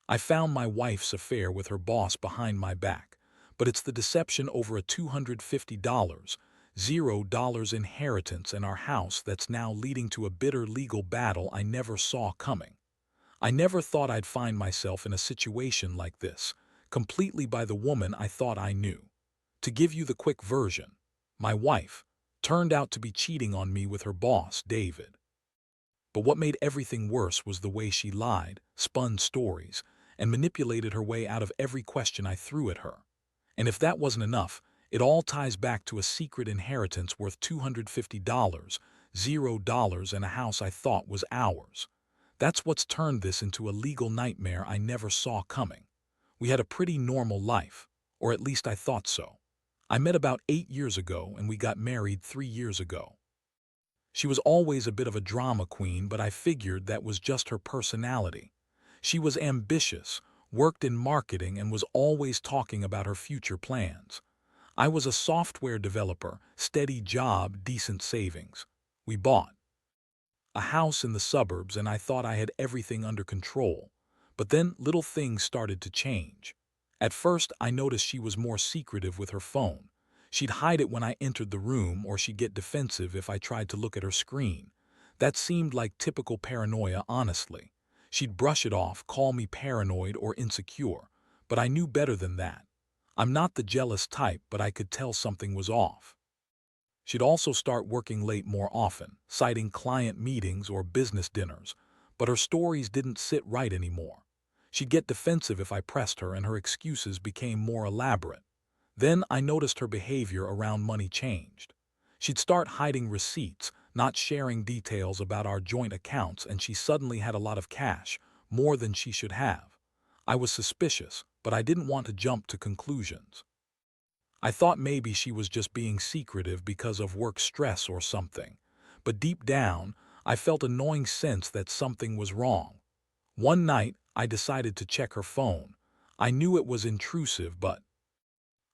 I found my wife's affair with her boss behind my back, but it's the deception over a $250, $0 inheritance in our house that's now leading to a bitter legal battle I never saw coming. I never thought I'd find myself in a situation like this, completely by the woman I thought I knew. To give you the quick version, my wife turned out to be cheating on me with her boss, David. But what made everything worse was the way she lied, spun stories, and manipulated her way out of every question I threw at her. And if that wasn't enough, it all ties back to a secret inheritance worth $250, $0, and a house I thought was ours. That's what's turned this into a legal nightmare I never saw coming. We had a pretty normal life, or at least I thought so. I met about 8 years ago and we got married 3 years ago. She was always a bit of a drama queen, but I figured that was just her personality. She was ambitious, worked in marketing, and was always talking about her future plans. I was a software developer, steady job, decent savings. We bought a house in the suburbs and I thought I had everything under control. But then little things started to change. At first, I noticed she was more secretive with her phone. She'd hide it when I entered the room, or she'd get defensive if I tried to look at her screen. That seemed like typical paranoia, honestly. She'd brush it off, call me paranoid or insecure, but I knew better than that. I'm not the jealous type, but I could tell something was off. She'd also start working late more often, citing client meetings or business dinners, but her stories didn't sit right anymore. She'd get defensive if I pressed her, and her excuses became more elaborate. Then I noticed her behavior around money changed. She'd start hiding receipts, not sharing details about our joint accounts, and she suddenly had a lot of cash, more than she should have. I was suspicious, but I didn't want to jump to conclusions. I thought maybe she was just being secretive because of work stress or something, but deep down, I felt a gnawing sense that something was wrong. One night, I decided to check her phone. I knew it was intrusive, but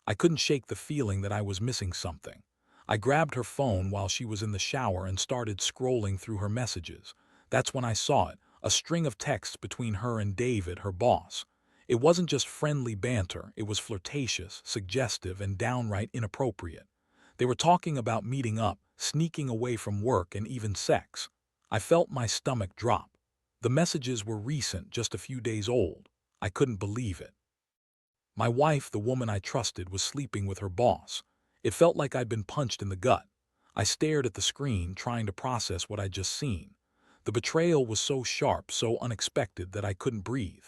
I couldn't shake the feeling that I was missing something. I grabbed her phone while she was in the shower and started scrolling through her messages. That's when I saw it, a string of texts between her and David, her boss. It wasn't just friendly banter, it was flirtatious, suggestive, and downright inappropriate. They were talking about meeting up, sneaking away from work, and even sex. I felt my stomach drop. The messages were recent, just a few days old. I couldn't believe it. My wife, the woman I trusted, was sleeping with her boss. It felt like I'd been punched in the gut. I stared at the screen, trying to process what I'd just seen. The betrayal was so sharp, so unexpected, that I couldn't breathe.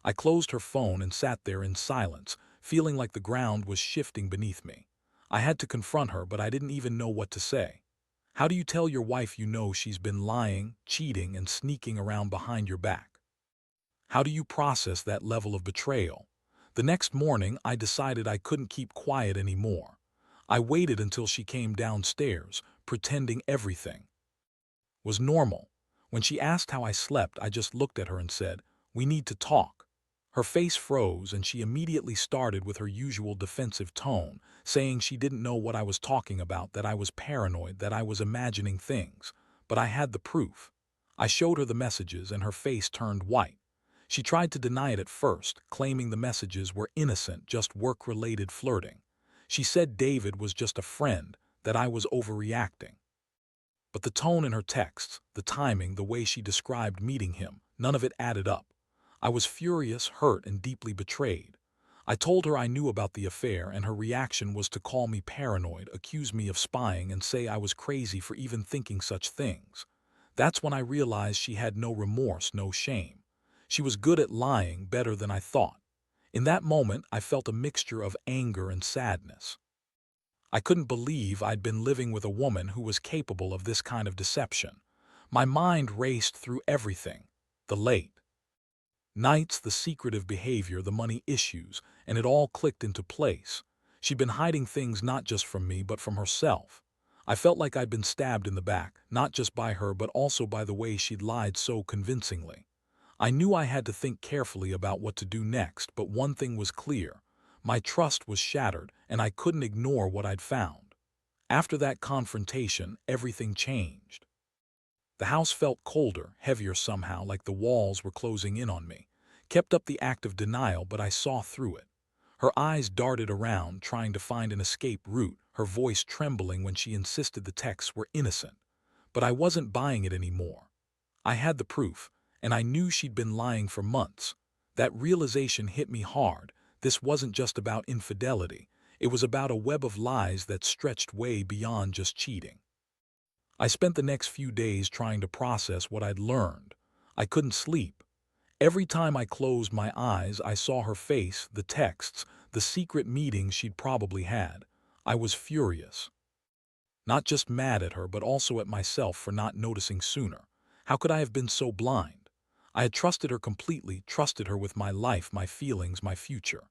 I closed her phone and sat there in silence, feeling like the ground was shifting beneath me. I had to confront her, but I didn't even know what to say. How do you tell your wife you know she's been lying, cheating, and sneaking around behind your back? How do you process that level of betrayal? The next morning, I decided I couldn't keep quiet anymore. I waited until she came downstairs, pretending everything was normal. When she asked how I slept, I just looked at her and said, "We need to talk." Her face froze and she immediately started with her usual defensive tone, saying she didn't know what I was talking about, that I was paranoid, that I was imagining things. But I had the proof. I showed her the messages and her face turned white. She tried to deny it at first, claiming the messages were innocent, just work-related flirting. She said David was just a friend, that I was overreacting. But the tone in her texts, the timing, the way she described meeting him, none of it added up. I was furious, hurt, and deeply betrayed. I told her I knew about the affair, and her reaction was to call me paranoid, accuse me of spying, and say I was crazy for even thinking such things. That's when I realized she had no remorse, no shame. She was good at lying, better than I thought. In that moment, I felt a mixture of anger and sadness. I couldn't believe I'd been living with a woman who was capable of this kind of deception. My mind raced through everything: the late nights, the secretive behavior, the money issues, and it all clicked into place. She'd been hiding things not just from me, but from herself. I felt like I'd been stabbed in the back, not just by her, but also by the way she'd lied so convincingly. I knew I had to think carefully about what to do next, but one thing was clear. My trust was shattered, and I couldn't ignore what I'd found. After that confrontation, everything changed. The house felt colder, heavier somehow, like the walls were closing in on me. kept up the act of denial, but I saw through it. Her eyes darted around, trying to find an escape route, her voice trembling when she insisted the texts were innocent. But I wasn't buying it anymore. I had the proof, and I knew she'd been lying for months. That realization hit me hard. This wasn't just about infidelity. It was about a web of lies that stretched way beyond just cheating. I spent the next few days trying to process what I'd learned. I couldn't sleep. Every time I closed my eyes, I saw her face, the texts, the secret meetings she'd probably had. I was furious. Not just mad at her, but also at myself for not noticing sooner. How could I have been so blind? I had trusted her completely, trusted her with my life, my feelings, my future.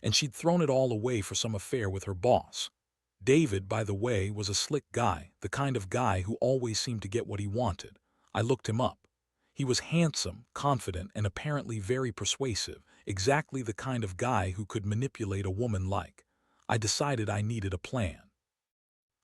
And she'd thrown it all away for some affair with her boss. David, by the way, was a slick guy, the kind of guy who always seemed to get what he wanted. I looked him up. He was handsome, confident, and apparently very persuasive, exactly the kind of guy who could manipulate a woman like. I decided I needed a plan.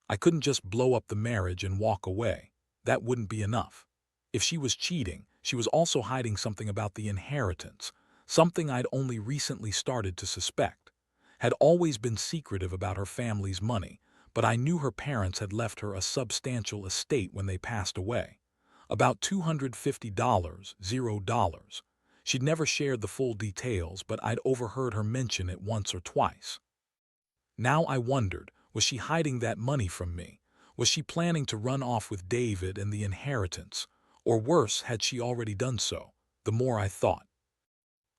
I couldn't just blow up the marriage and walk away. That wouldn't be enough. If she was cheating, she was also hiding something about the inheritance, something I'd only recently started to suspect. Had always been secretive about her family's money, but I knew her parents had left her a substantial estate when they passed away. About $250, $0. She'd never shared the full details, but I'd overheard her mention it once or twice. Now I wondered, was she hiding that money from me? Was she planning to run off with David and the inheritance? Or worse, had she already done so? The more I thought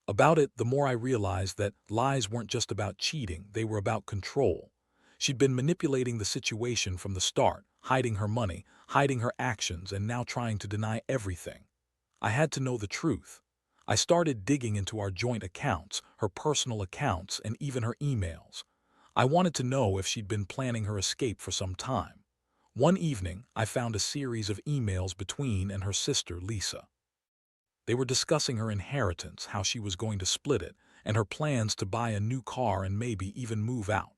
about it, the more I realized that lies weren't just about cheating, they were about control. She'd been manipulating the situation from the start, hiding her money, hiding her actions, and now trying to deny everything. I had to know the truth. I started digging into our joint accounts, her personal accounts, and even her emails. I wanted to know if she'd been planning her escape for some time. One evening, I found a series of emails between and her sister, Lisa. They were discussing her inheritance, how she was going to split it, and her plans to buy a new car and maybe even move out.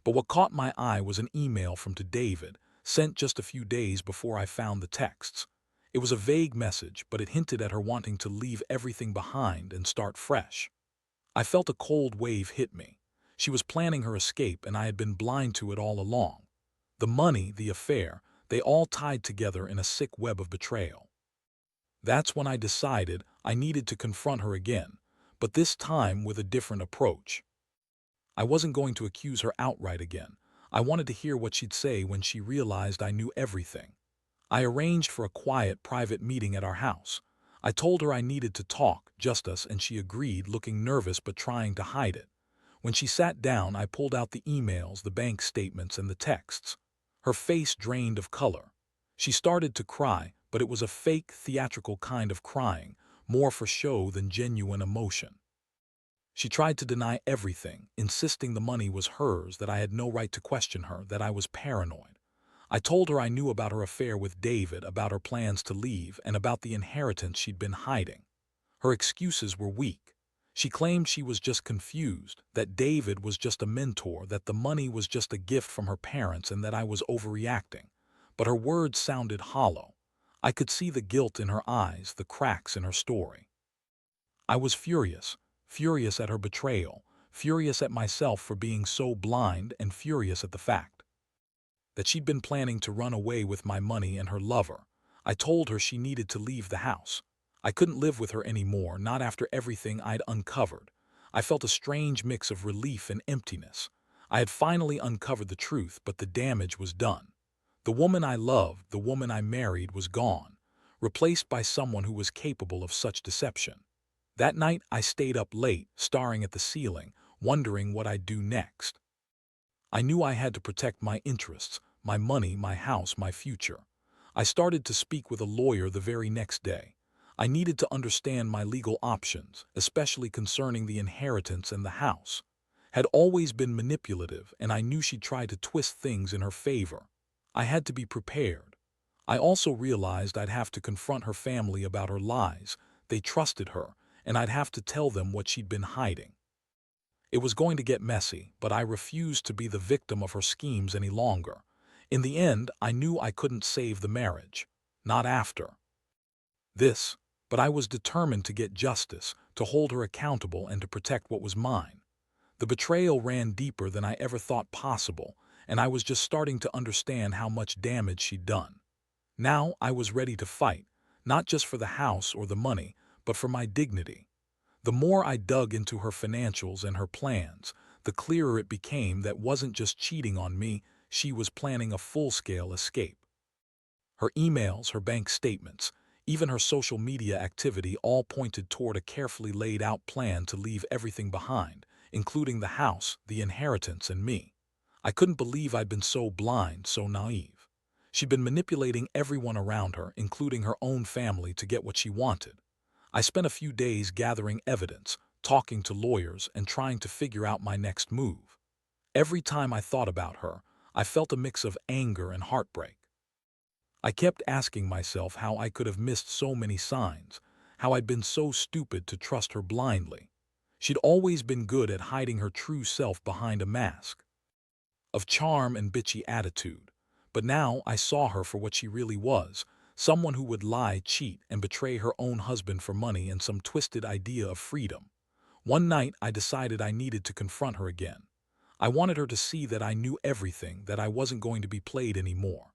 But what caught my eye was an email from to David, sent just a few days before I found the texts. It was a vague message, but it hinted at her wanting to leave everything behind and start fresh. I felt a cold wave hit me. She was planning her escape, and I had been blind to it all along. The money, the affair, they all tied together in a sick web of betrayal. That's when I decided I needed to confront her again, but this time with a different approach. I wasn't going to accuse her outright again. I wanted to hear what she'd say when she realized I knew everything. I arranged for a quiet, private meeting at our house. I told her I needed to talk, just us, and she agreed, looking nervous but trying to hide it. When she sat down, I pulled out the emails, the bank statements, and the texts. Her face drained of color. She started to cry, but it was a fake, theatrical kind of crying, more for show than genuine emotion. She tried to deny everything, insisting the money was hers, that I had no right to question her, that I was paranoid. I told her I knew about her affair with David, about her plans to leave, and about the inheritance she'd been hiding. Her excuses were weak. She claimed she was just confused, that David was just a mentor, that the money was just a gift from her parents, and that I was overreacting. But her words sounded hollow. I could see the guilt in her eyes, the cracks in her story. I was furious, furious at her betrayal, furious at myself for being so blind, and furious at the fact that she'd been planning to run away with my money and her lover. I told her she needed to leave the house. I couldn't live with her anymore, not after everything I'd uncovered. I felt a strange mix of relief and emptiness. I had finally uncovered the truth, but the damage was done. The woman I loved, the woman I married, was gone, replaced by someone who was capable of such deception. That night, I stayed up late, staring at the ceiling, wondering what I'd do next. I knew I had to protect my interests, my money, my house, my future. I started to speak with a lawyer the very next day. I needed to understand my legal options, especially concerning the inheritance and the house. Had always been manipulative, and I knew she'd try to twist things in her favor. I had to be prepared. I also realized I'd have to confront her family about her lies. They trusted her, and I'd have to tell them what she'd been hiding. It was going to get messy, but I refused to be the victim of her schemes any longer. In the end, I knew I couldn't save the marriage. Not after this. but I was determined to get justice, to hold her accountable and to protect what was mine. The betrayal ran deeper than I ever thought possible, and I was just starting to understand how much damage she'd done. Now I was ready to fight, not just for the house or the money, but for my dignity. The more I dug into her financials and her plans, the clearer it became that wasn't just cheating on me, she was planning a full-scale escape. Her emails, her bank statements, even her social media activity all pointed toward a carefully laid out plan to leave everything behind, including the house, the inheritance, and me. I couldn't believe I'd been so blind, so naive. She'd been manipulating everyone around her, including her own family, to get what she wanted. I spent a few days gathering evidence, talking to lawyers, and trying to figure out my next move. Every time I thought about her, I felt a mix of anger and heartbreak. I kept asking myself how I could have missed so many signs, how I'd been so stupid to trust her blindly. She'd always been good at hiding her true self behind a mask of charm and bitchy attitude. But now I saw her for what she really was, someone who would lie, cheat, and betray her own husband for money and some twisted idea of freedom. One night I decided I needed to confront her again. I wanted her to see that I knew everything, that I wasn't going to be played anymore.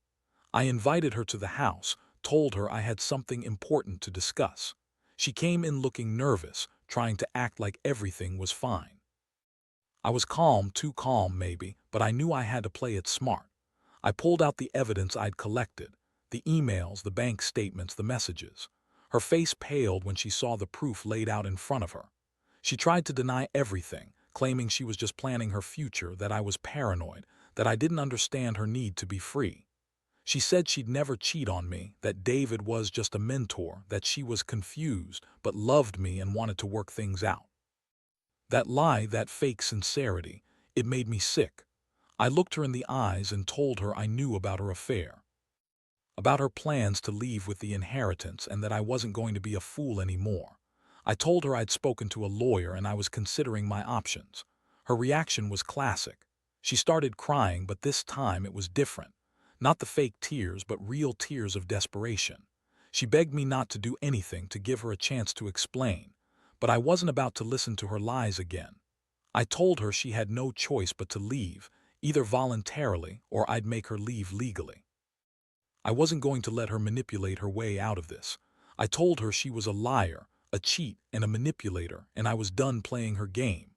I invited her to the house, told her I had something important to discuss. She came in looking nervous, trying to act like everything was fine. I was calm, too calm maybe, but I knew I had to play it smart. I pulled out the evidence I'd collected, the emails, the bank statements, the messages. Her face paled when she saw the proof laid out in front of her. She tried to deny everything, claiming she was just planning her future, that I was paranoid, that I didn't understand her need to be free. She said she'd never cheat on me, that David was just a mentor, that she was confused but loved me and wanted to work things out. That lie, that fake sincerity, it made me sick. I looked her in the eyes and told her I knew about her affair, about her plans to leave with the inheritance, and that I wasn't going to be a fool anymore. I told her I'd spoken to a lawyer and I was considering my options. Her reaction was classic. She started crying, but this time it was different. Not the fake tears, but real tears of desperation. She begged me not to do anything, to give her a chance to explain. But I wasn't about to listen to her lies again. I told her she had no choice but to leave, either voluntarily or I'd make her leave legally. I wasn't going to let her manipulate her way out of this. I told her she was a liar, a cheat, and a manipulator, and I was done playing her game.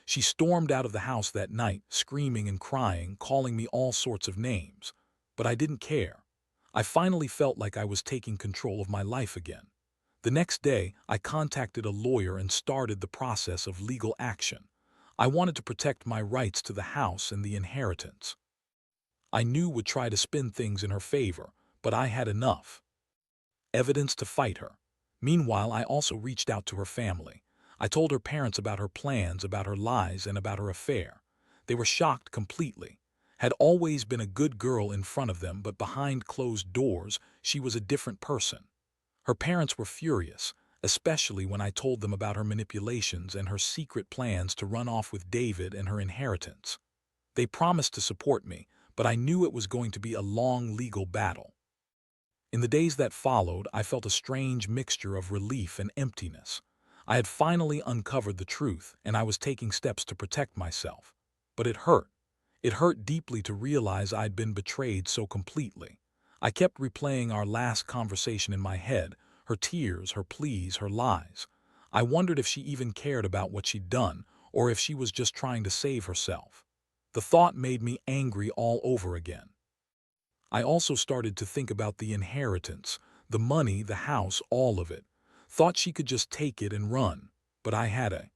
She stormed out of the house that night, screaming and crying, calling me all sorts of names. But I didn't care. I finally felt like I was taking control of my life again. The next day, I contacted a lawyer and started the process of legal action. I wanted to protect my rights to the house and the inheritance. I knew would try to spin things in her favor, but I had enough evidence to fight her. Meanwhile, I also reached out to her family. I told her parents about her plans, about her lies, and about her affair. They were shocked completely. Had always been a good girl in front of them, but behind closed doors, she was a different person. Her parents were furious, especially when I told them about her manipulations and her secret plans to run off with David and her inheritance. They promised to support me, but I knew it was going to be a long legal battle. In the days that followed, I felt a strange mixture of relief and emptiness. I had finally uncovered the truth, and I was taking steps to protect myself. But it hurt. It hurt deeply to realize I'd been betrayed so completely. I kept replaying our last conversation in my head, her tears, her pleas, her lies. I wondered if she even cared about what she'd done, or if she was just trying to save herself. The thought made me angry all over again. I also started to think about the inheritance, the money, the house, all of it. Thought she could just take it and run, but I had a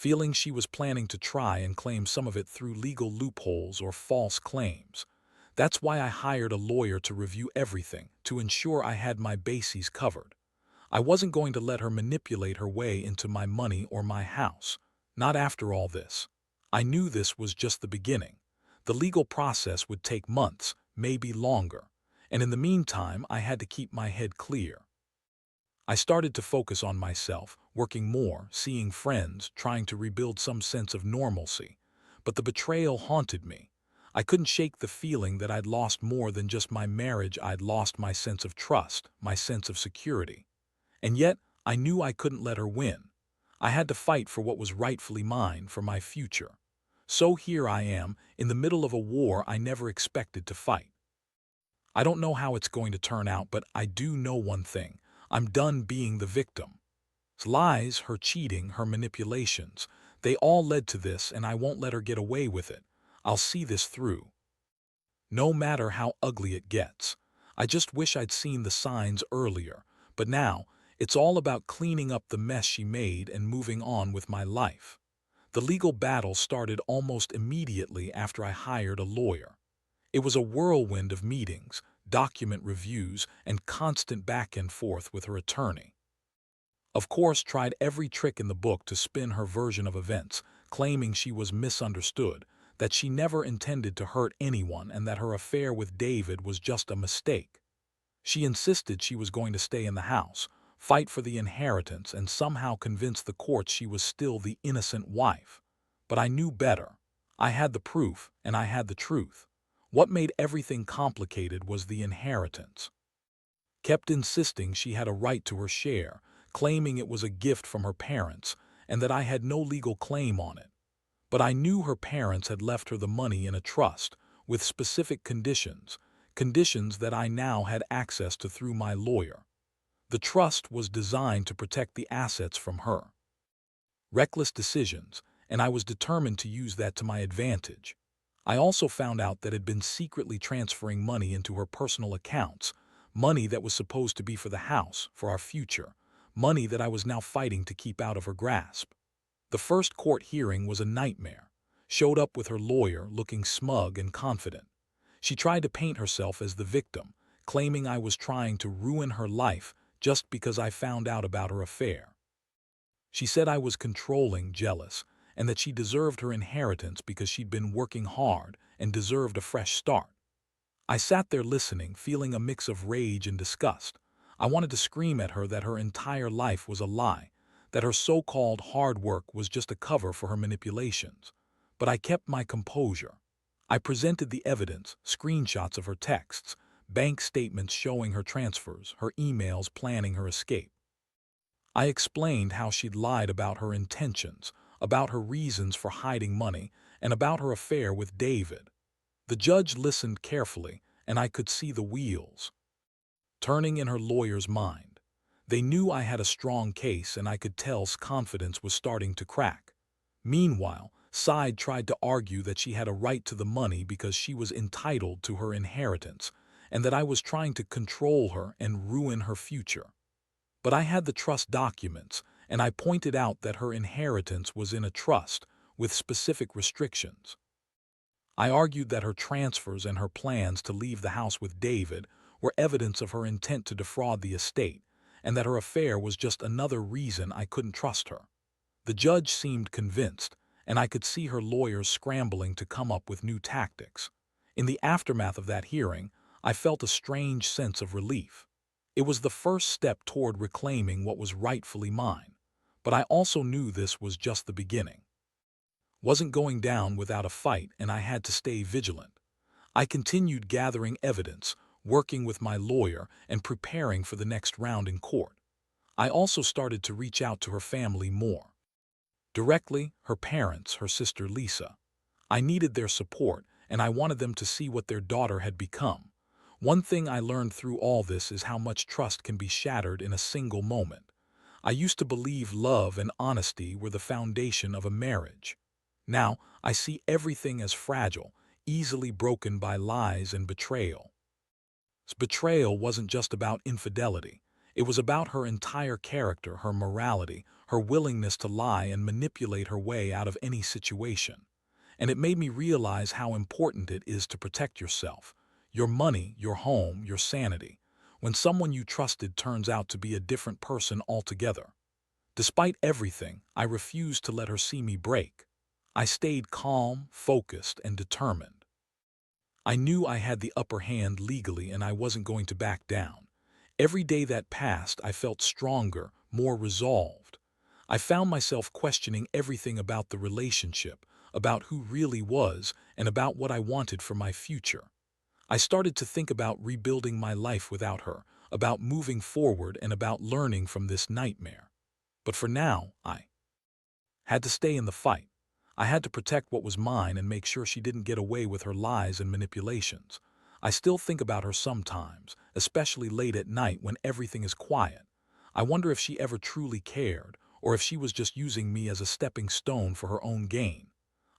feeling she was planning to try and claim some of it through legal loopholes or false claims. That's why I hired a lawyer to review everything, to ensure I had my bases covered. I wasn't going to let her manipulate her way into my money or my house. Not after all this. I knew this was just the beginning. The legal process would take months, maybe longer, and in the meantime I had to keep my head clear. I started to focus on myself, working more, seeing friends, trying to rebuild some sense of normalcy. But the betrayal haunted me. I couldn't shake the feeling that I'd lost more than just my marriage. I'd lost my sense of trust, my sense of security. And yet, I knew I couldn't let her win. I had to fight for what was rightfully mine, for my future. So here I am, in the middle of a war I never expected to fight. I don't know how it's going to turn out, but I do know one thing. I'm done being the victim. Lies, her cheating, her manipulations, they all led to this, and I won't let her get away with it. I'll see this through. No matter how ugly it gets. I just wish I'd seen the signs earlier, but now, it's all about cleaning up the mess she made and moving on with my life. The legal battle started almost immediately after I hired a lawyer. It was a whirlwind of meetings, document reviews, and constant back and forth with her attorney. Of course, tried every trick in the book to spin her version of events, claiming she was misunderstood, that she never intended to hurt anyone and that her affair with David was just a mistake. She insisted she was going to stay in the house, fight for the inheritance, and somehow convince the courts she was still the innocent wife. But I knew better. I had the proof, and I had the truth. What made everything complicated was the inheritance. Kept insisting she had a right to her share, claiming it was a gift from her parents, and that I had no legal claim on it. But I knew her parents had left her the money in a trust, with specific conditions, conditions that I now had access to through my lawyer. The trust was designed to protect the assets from her. Reckless decisions, and I was determined to use that to my advantage. I also found out that had been secretly transferring money into her personal accounts, money that was supposed to be for the house, for our future, money that I was now fighting to keep out of her grasp. The first court hearing was a nightmare. Showed up with her lawyer looking smug and confident. She tried to paint herself as the victim, claiming I was trying to ruin her life just because I found out about her affair. She said I was controlling, jealous, and that she deserved her inheritance because she'd been working hard and deserved a fresh start. I sat there listening, feeling a mix of rage and disgust. I wanted to scream at her that her entire life was a lie, that her so-called hard work was just a cover for her manipulations. But I kept my composure. I presented the evidence, screenshots of her texts, bank statements showing her transfers, her emails planning her escape. I explained how she'd lied about her intentions, about her reasons for hiding money, and about her affair with David. The judge listened carefully, and I could see the wheels turning in her lawyer's mind. They knew I had a strong case, and I could tell's confidence was starting to crack. Meanwhile, Side tried to argue that she had a right to the money because she was entitled to her inheritance, and that I was trying to control her and ruin her future. But I had the trust documents, and I pointed out that her inheritance was in a trust with specific restrictions. I argued that her transfers and her plans to leave the house with David were evidence of her intent to defraud the estate, and that her affair was just another reason I couldn't trust her. The judge seemed convinced, and I could see her lawyers scrambling to come up with new tactics. In the aftermath of that hearing, I felt a strange sense of relief. It was the first step toward reclaiming what was rightfully mine, but I also knew this was just the beginning. Wasn't going down without a fight, and I had to stay vigilant. I continued gathering evidence, working with my lawyer, and preparing for the next round in court. I also started to reach out to her family more. Directly, her parents, her sister Lisa. I needed their support, and I wanted them to see what their daughter had become. One thing I learned through all this is how much trust can be shattered in a single moment. I used to believe love and honesty were the foundation of a marriage. Now, I see everything as fragile, easily broken by lies and betrayal. Betrayal wasn't just about infidelity. It was about her entire character, her morality, her willingness to lie and manipulate her way out of any situation. And it made me realize how important it is to protect yourself, your money, your home, your sanity, when someone you trusted turns out to be a different person altogether. Despite everything, I refused to let her see me break. I stayed calm, focused, and determined. I knew I had the upper hand legally, and I wasn't going to back down. Every day that passed, I felt stronger, more resolved. I found myself questioning everything about the relationship, about who really was, and about what I wanted for my future. I started to think about rebuilding my life without her, about moving forward, and about learning from this nightmare. But for now, I had to stay in the fight. I had to protect what was mine and make sure she didn't get away with her lies and manipulations. I still think about her sometimes, especially late at night when everything is quiet. I wonder if she ever truly cared, or if she was just using me as a stepping stone for her own gain.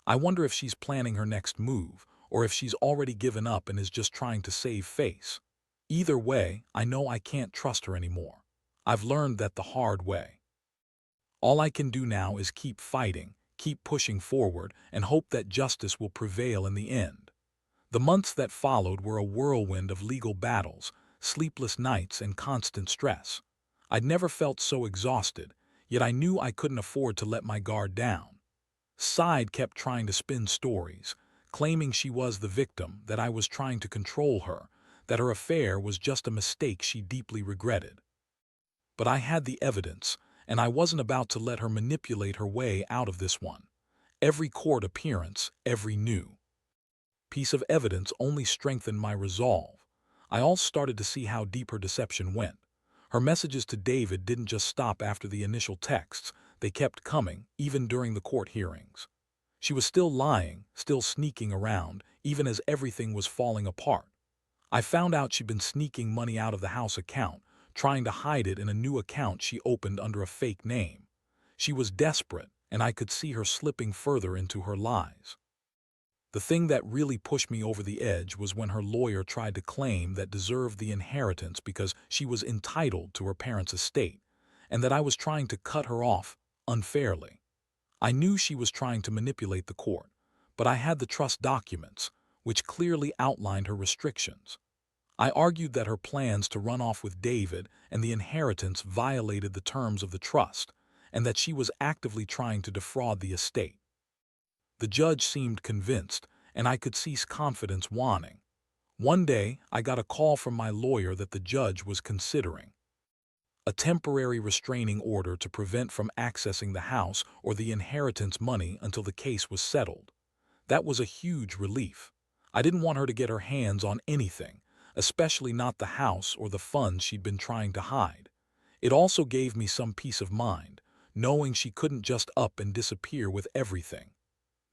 I wonder if she's planning her next move, or if she's already given up and is just trying to save face. Either way, I know I can't trust her anymore. I've learned that the hard way. All I can do now is keep fighting, keep pushing forward, and hope that justice will prevail in the end. The months that followed were a whirlwind of legal battles, sleepless nights, and constant stress. I'd never felt so exhausted, yet I knew I couldn't afford to let my guard down. Side kept trying to spin stories, claiming she was the victim, that I was trying to control her, that her affair was just a mistake she deeply regretted. But I had the evidence, and I wasn't about to let her manipulate her way out of this one. Every court appearance, every new piece of evidence only strengthened my resolve. I also started to see how deep her deception went. Her messages to David didn't just stop after the initial texts, they kept coming, even during the court hearings. She was still lying, still sneaking around, even as everything was falling apart. I found out she'd been sneaking money out of the house account, trying to hide it in a new account she opened under a fake name. She was desperate, and I could see her slipping further into her lies. The thing that really pushed me over the edge was when her lawyer tried to claim that deserved the inheritance because she was entitled to her parents' estate, and that I was trying to cut her off unfairly. I knew she was trying to manipulate the court, but I had the trust documents, which clearly outlined her restrictions. I argued that her plans to run off with David and the inheritance violated the terms of the trust, and that she was actively trying to defraud the estate. The judge seemed convinced, and I could see confidence waning. One day, I got a call from my lawyer that the judge was considering a temporary restraining order to prevent from accessing the house or the inheritance money until the case was settled. That was a huge relief. I didn't want her to get her hands on anything, especially not the house or the funds she'd been trying to hide. It also gave me some peace of mind, knowing she couldn't just up and disappear with everything.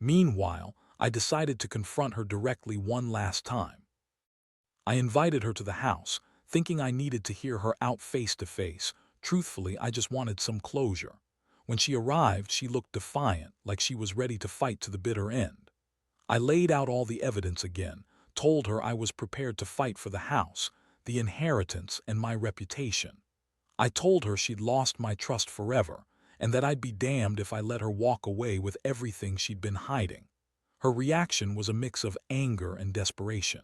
Meanwhile, I decided to confront her directly one last time. I invited her to the house, thinking I needed to hear her out face to face. Truthfully, I just wanted some closure. When she arrived, she looked defiant, like she was ready to fight to the bitter end. I laid out all the evidence again, told her I was prepared to fight for the house, the inheritance, and my reputation. I told her she'd lost my trust forever, and that I'd be damned if I let her walk away with everything she'd been hiding. Her reaction was a mix of anger and desperation.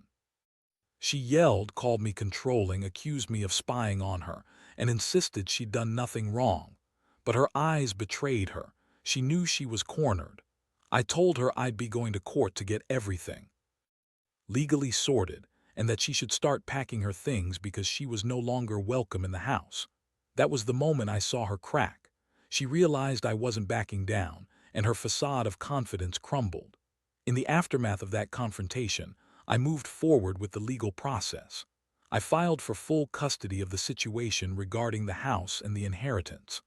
She yelled, called me controlling, accused me of spying on her, and insisted she'd done nothing wrong. But her eyes betrayed her. She knew she was cornered. I told her I'd be going to court to get everything legally sorted, and that she should start packing her things because she was no longer welcome in the house. That was the moment I saw her crack. She realized I wasn't backing down, and her facade of confidence crumbled. In the aftermath of that confrontation, I moved forward with the legal process. I filed for full custody of the situation regarding the house and the inheritance.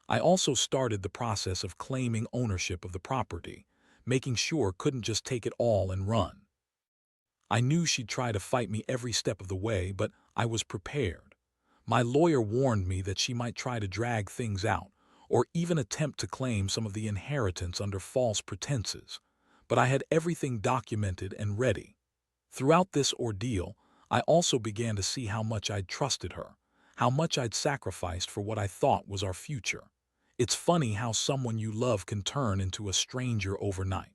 I also started the process of claiming ownership of the property, making sure couldn't just take it all and run. I knew she'd try to fight me every step of the way, but I was prepared. My lawyer warned me that she might try to drag things out, or even attempt to claim some of the inheritance under false pretenses. But I had everything documented and ready. Throughout this ordeal, I also began to see how much I'd trusted her, how much I'd sacrificed for what I thought was our future. It's funny how someone you love can turn into a stranger overnight.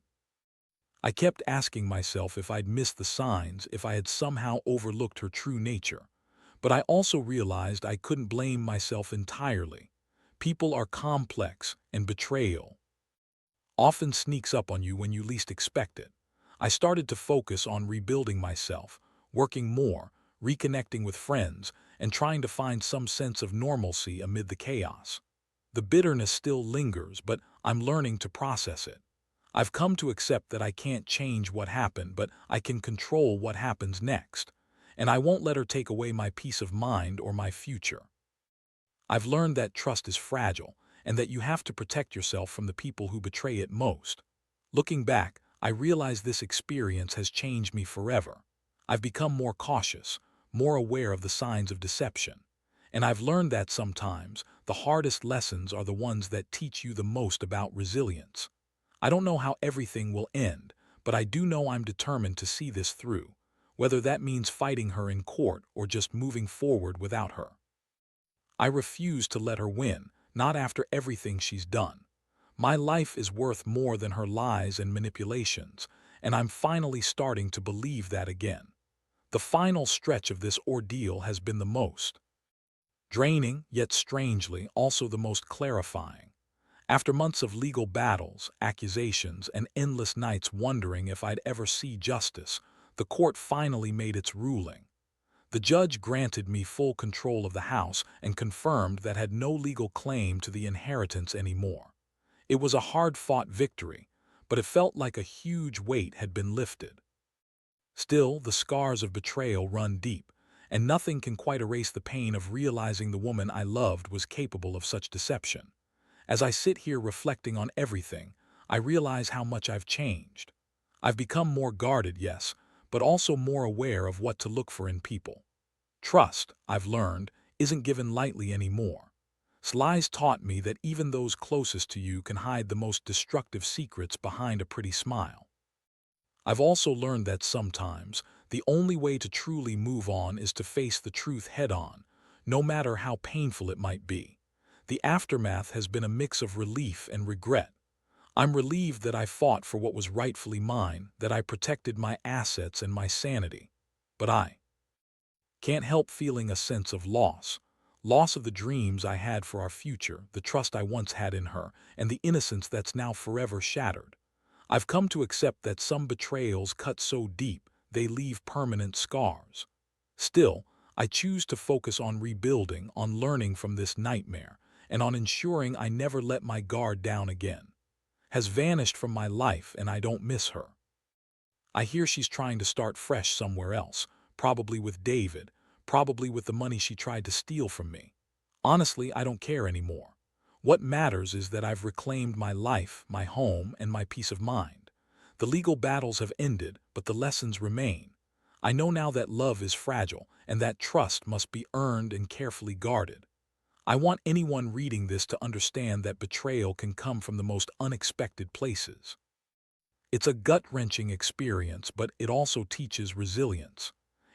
I kept asking myself if I'd missed the signs, if I had somehow overlooked her true nature. But I also realized I couldn't blame myself entirely. People are complex, and betrayal often sneaks up on you when you least expect it. I started to focus on rebuilding myself, working more, reconnecting with friends, and trying to find some sense of normalcy amid the chaos. The bitterness still lingers, but I'm learning to process it. I've come to accept that I can't change what happened, but I can control what happens next. and I won't let her take away my peace of mind or my future. I've learned that trust is fragile and that you have to protect yourself from the people who betray it most. Looking back, I realize this experience has changed me forever. I've become more cautious, more aware of the signs of deception. And I've learned that sometimes the hardest lessons are the ones that teach you the most about resilience. I don't know how everything will end, but I do know I'm determined to see this through, whether that means fighting her in court or just moving forward without her. I refuse to let her win, not after everything she's done. My life is worth more than her lies and manipulations, and I'm finally starting to believe that again. The final stretch of this ordeal has been the most draining, yet strangely also the most clarifying. After months of legal battles, accusations, and endless nights wondering if I'd ever see justice, the court finally made its ruling. The judge granted me full control of the house and confirmed that I had no legal claim to the inheritance anymore. It was a hard-fought victory, but it felt like a huge weight had been lifted. Still, the scars of betrayal run deep, and nothing can quite erase the pain of realizing the woman I loved was capable of such deception. As I sit here reflecting on everything, I realize how much I've changed. I've become more guarded, yes, but also more aware of what to look for in people. Trust, I've learned, isn't given lightly anymore. Lies taught me that even those closest to you can hide the most destructive secrets behind a pretty smile. I've also learned that sometimes the only way to truly move on is to face the truth head-on, no matter how painful it might be. The aftermath has been a mix of relief and regret. I'm relieved that I fought for what was rightfully mine, that I protected my assets and my sanity. But I can't help feeling a sense of loss. Loss of the dreams I had for our future, the trust I once had in her, and the innocence that's now forever shattered. I've come to accept that some betrayals cut so deep they leave permanent scars. Still, I choose to focus on rebuilding, on learning from this nightmare, and on ensuring I never let my guard down again. Has vanished from my life and I don't miss her. I hear she's trying to start fresh somewhere else, probably with David, probably with the money she tried to steal from me. Honestly, I don't care anymore. What matters is that I've reclaimed my life, my home, and my peace of mind. The legal battles have ended, but the lessons remain. I know now that love is fragile and that trust must be earned and carefully guarded. I want anyone reading this to understand that betrayal can come from the most unexpected places. It's a gut-wrenching experience, but it also teaches resilience.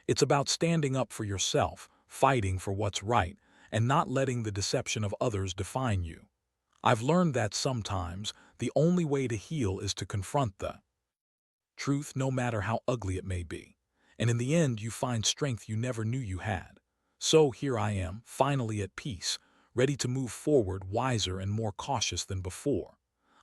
It's about standing up for yourself, fighting for what's right, and not letting the deception of others define you. I've learned that sometimes the only way to heal is to confront the truth, no matter how ugly it may be. And in the end, you find strength you never knew you had. So here I am, finally at peace, ready to move forward, wiser and more cautious than before.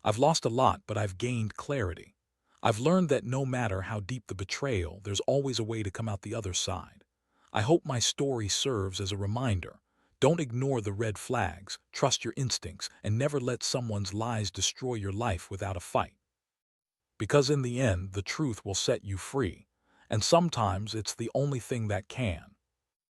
I've lost a lot, but I've gained clarity. I've learned that no matter how deep the betrayal, there's always a way to come out the other side. I hope my story serves as a reminder. Don't ignore the red flags, trust your instincts, and never let someone's lies destroy your life without a fight. Because in the end, the truth will set you free. And sometimes it's the only thing that can.